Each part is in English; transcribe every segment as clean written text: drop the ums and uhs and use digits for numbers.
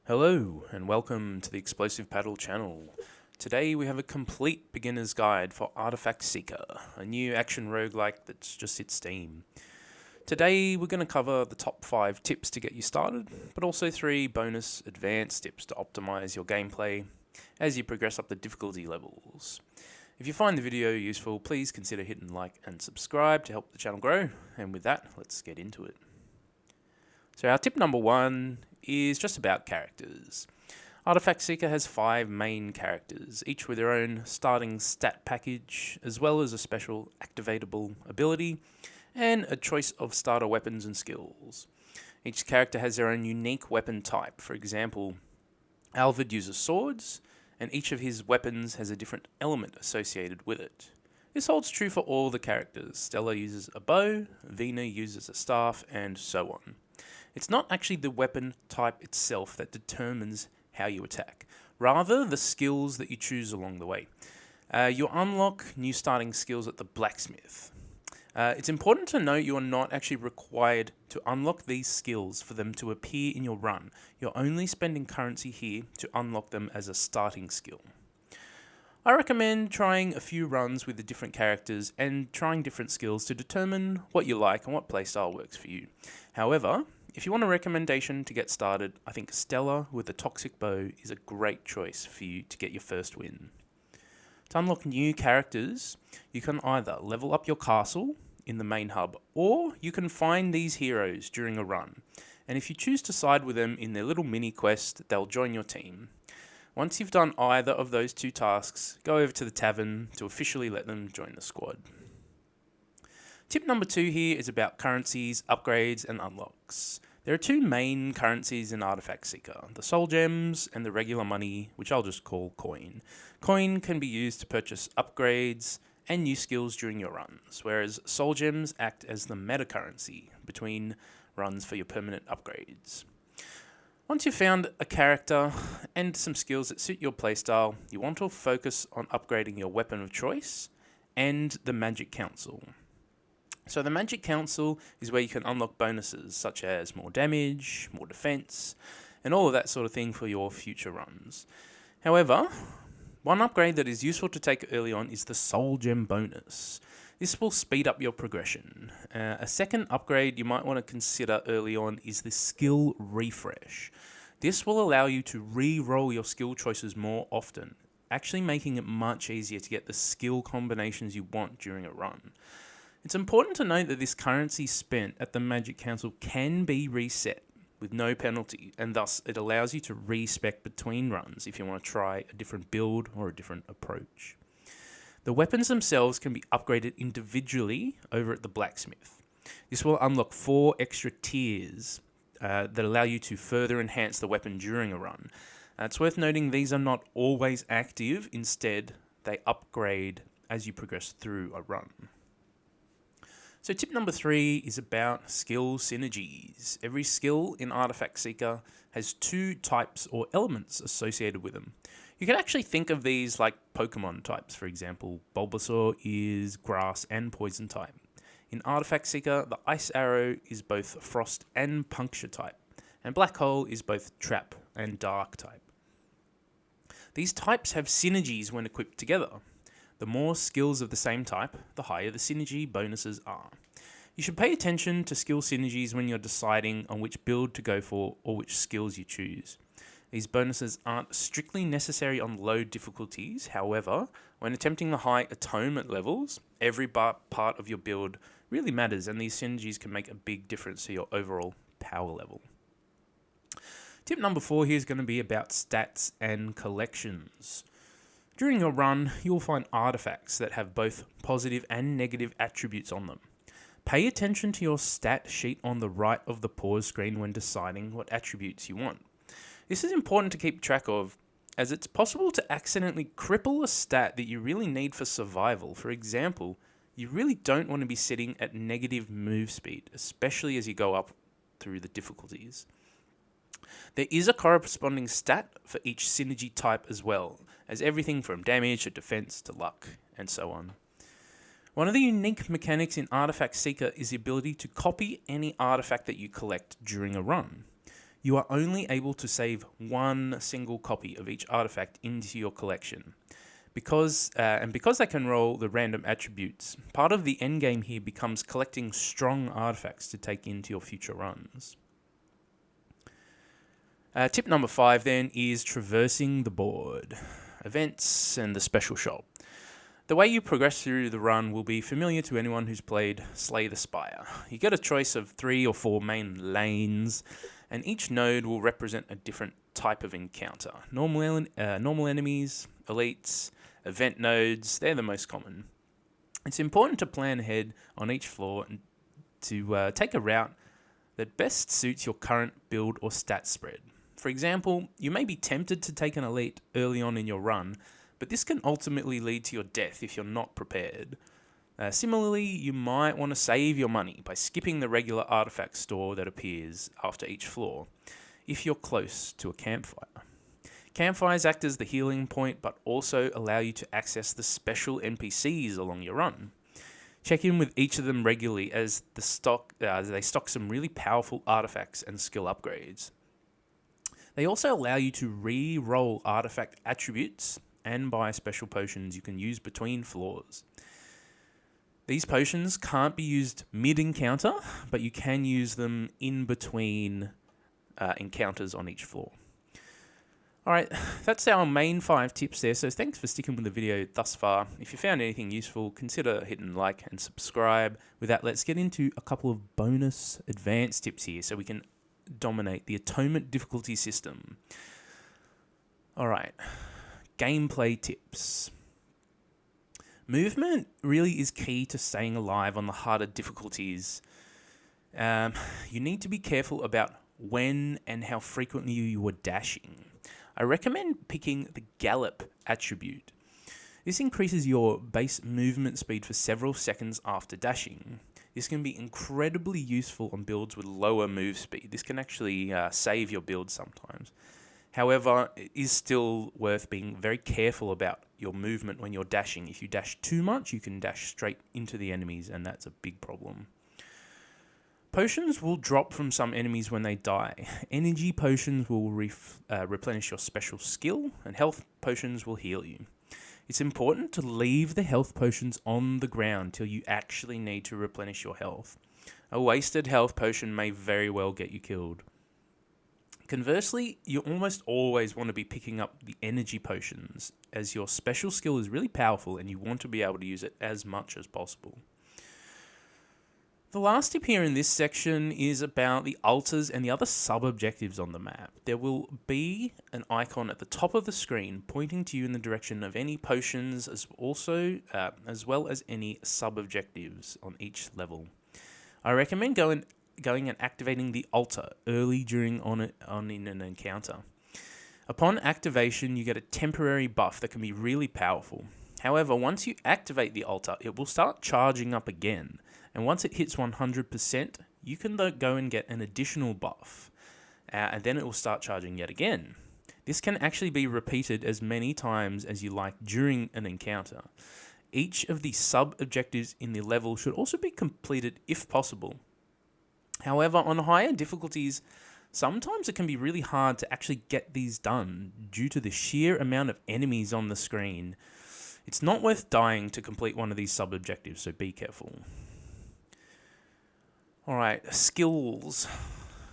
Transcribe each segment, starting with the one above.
Hello, and welcome to the Explosive Paddle channel. Today we have a complete beginner's guide for Artifact Seeker, a new action roguelike that's just hit Steam. Today we're going to cover the top 5 tips to get you started, but also 3 bonus advanced tips to optimize your gameplay as you progress up the difficulty levels. If you find the video useful, please consider hitting like and subscribe to help the channel grow, and with that, let's get into it. So our tip number 1 is just about characters. Artifact Seeker has 5 main characters, each with their own starting stat package, as well as a special activatable ability, and a choice of starter weapons and skills. Each character has their own unique weapon type. For example, Alvid uses swords, and each of his weapons has a different element associated with it. This holds true for all the characters. Stella uses a bow, Vina uses a staff, and so on. It's not actually the weapon type itself that determines how you attack, rather the skills that you choose along the way. You unlock new starting skills at the blacksmith. It's important to note you are not actually required to unlock these skills for them to appear in your run. You're only spending currency here to unlock them as a starting skill. I recommend trying a few runs with the different characters and trying different skills to determine what you like and what playstyle works for you. However, if you want a recommendation to get started, I think Stella with the Toxic Bow is a great choice for you to get your first win. To unlock new characters, you can either level up your castle in the main hub, or you can find these heroes during a run. And if you choose to side with them in their little mini quest, they'll join your team. Once you've done either of those 2 tasks, go over to the tavern to officially let them join the squad. Tip number 2 here is about currencies, upgrades, and unlocks. There are 2 main currencies in Artifact Seeker, the soul gems and the regular money, which I'll just call coin. Coin can be used to purchase upgrades and new skills during your runs, whereas soul gems act as the meta currency between runs for your permanent upgrades. Once you've found a character and some skills that suit your playstyle, you want to focus on upgrading your weapon of choice and the Magic Council. So the Magic Council is where you can unlock bonuses such as more damage, more defense, and all of that sort of thing for your future runs. However, one upgrade that is useful to take early on is the Soul Gem bonus. This will speed up your progression. A second upgrade you might want to consider early on is the Skill Refresh. This will allow you to re-roll your skill choices more often, actually making it much easier to get the skill combinations you want during a run. It's important to note that this currency spent at the Magic Council can be reset with no penalty, and thus it allows you to respec between runs if you want to try a different build or a different approach. The weapons themselves can be upgraded individually over at the blacksmith. This will unlock 4 extra tiers that allow you to further enhance the weapon during a run. It's worth noting these are not always active, instead they upgrade as you progress through a run. So tip number 3 is about skill synergies. Every skill in Artifact Seeker has 2 types or elements associated with them. You can actually think of these like Pokemon types. For example, Bulbasaur is grass and poison type. In Artifact Seeker, the Ice Arrow is both frost and puncture type, and Black Hole is both trap and dark type. These types have synergies when equipped together. The more skills of the same type, the higher the synergy bonuses are. You should pay attention to skill synergies when you're deciding on which build to go for or which skills you choose. These bonuses aren't strictly necessary on low difficulties. However, when attempting the high Atonement levels, every part of your build really matters, and these synergies can make a big difference to your overall power level. Tip number 4 here is going to be about stats and collections. During your run, you'll find artifacts that have both positive and negative attributes on them. Pay attention to your stat sheet on the right of the pause screen when deciding what attributes you want. This is important to keep track of, as it's possible to accidentally cripple a stat that you really need for survival. For example, you really don't want to be sitting at negative move speed, especially as you go up through the difficulties. There is a corresponding stat for each synergy type as well, as everything from damage to defense to luck, and so on. One of the unique mechanics in Artifact Seeker is the ability to copy any artifact that you collect during a run. You are only able to save one single copy of each artifact into your collection. Because they can roll the random attributes, part of the endgame here becomes collecting strong artifacts to take into your future runs. Tip number 5 then is traversing the board. Events and the special shop. The way you progress through the run will be familiar to anyone who's played Slay the Spire. You get a choice of 3 or 4 main lanes, and each node will represent a different type of encounter. Normal enemies, elites, event nodes, they're the most common. It's important to plan ahead on each floor and to take a route that best suits your current build or stat spread. For example, you may be tempted to take an elite early on in your run, but this can ultimately lead to your death if you're not prepared. Similarly, you might want to save your money by skipping the regular artifact store that appears after each floor, if you're close to a campfire. Campfires act as the healing point, but also allow you to access the special NPCs along your run. Check in with each of them regularly as they stock some really powerful artifacts and skill upgrades. They also allow you to re-roll artifact attributes and buy special potions you can use between floors. These potions can't be used mid-encounter, but you can use them in between encounters on each floor. Alright, that's our main 5 tips there, so thanks for sticking with the video thus far. If you found anything useful, consider hitting like and subscribe. With that, let's get into a couple of bonus advanced tips here so we can dominate the Atonement difficulty system. Alright, gameplay tips. Movement really is key to staying alive on the harder difficulties. You need to be careful about when and how frequently you are dashing. I recommend picking the Gallop attribute. This increases your base movement speed for several seconds after dashing. This can be incredibly useful on builds with lower move speed. This can actually save your build sometimes. However, it is still worth being very careful about your movement when you're dashing. If you dash too much, you can dash straight into the enemies, and that's a big problem. Potions will drop from some enemies when they die. Energy potions will replenish your special skill, and health potions will heal you. It's important to leave the health potions on the ground till you actually need to replenish your health. A wasted health potion may very well get you killed. Conversely, you almost always want to be picking up the energy potions, as your special skill is really powerful and you want to be able to use it as much as possible. The last tip here in this section is about the altars and the other sub-objectives on the map. There will be an icon at the top of the screen pointing to you in the direction of any potions as well as any sub-objectives on each level. I recommend going and activating the altar early in an encounter. Upon activation, you get a temporary buff that can be really powerful. However, once you activate the altar, it will start charging up again. And once it hits 100%, you can go and get an additional buff. And then it will start charging yet again. This can actually be repeated as many times as you like during an encounter. Each of the sub-objectives in the level should also be completed if possible. However, on higher difficulties, sometimes it can be really hard to actually get these done due to the sheer amount of enemies on the screen. It's not worth dying to complete one of these sub-objectives, so be careful. Alright, skills.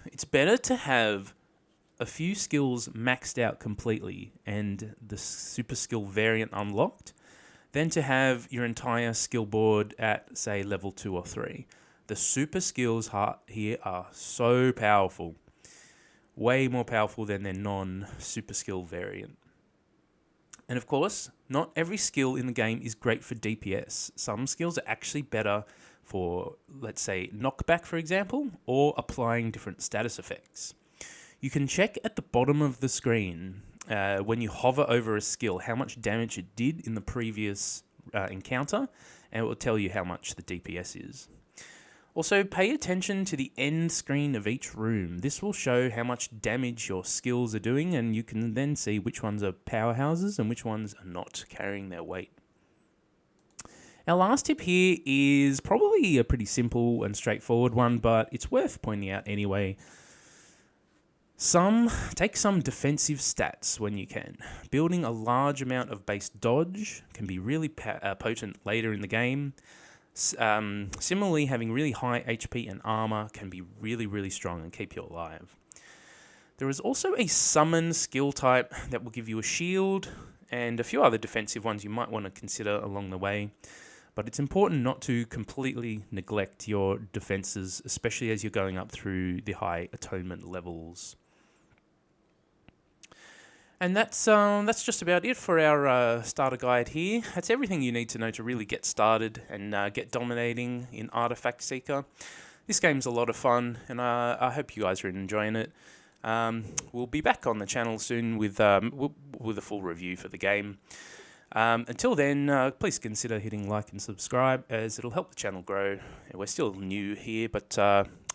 It's better to have a few skills maxed out completely and the super skill variant unlocked than to have your entire skill board at, say, level 2 or 3. The super skills here are so powerful. Way more powerful than their non-super skill variant. And of course, not every skill in the game is great for DPS. Some skills are actually better for, let's say, knockback, for example, or applying different status effects. You can check at the bottom of the screen when you hover over a skill how much damage it did in the previous encounter, and it will tell you how much the DPS is. Also, pay attention to the end screen of each room. This will show how much damage your skills are doing, and you can then see which ones are powerhouses and which ones are not carrying their weight. Our last tip here is probably a pretty simple and straightforward one, but it's worth pointing out anyway. Take some defensive stats when you can. Building a large amount of base dodge can be really potent later in the game. Similarly, having really high HP and armor can be really, really strong and keep you alive. There is also a summon skill type that will give you a shield and a few other defensive ones you might want to consider along the way. But it's important not to completely neglect your defenses, especially as you're going up through the high atonement levels. And that's just about it for our starter guide here. That's everything you need to know to really get started and get dominating in Artifact Seeker. This game's a lot of fun, and I hope you guys are enjoying it. We'll be back on the channel soon with a full review for the game. Until then, please consider hitting like and subscribe, as it'll help the channel grow. We're still new here, but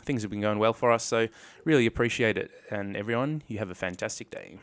things have been going well for us, so really appreciate it. And everyone, you have a fantastic day.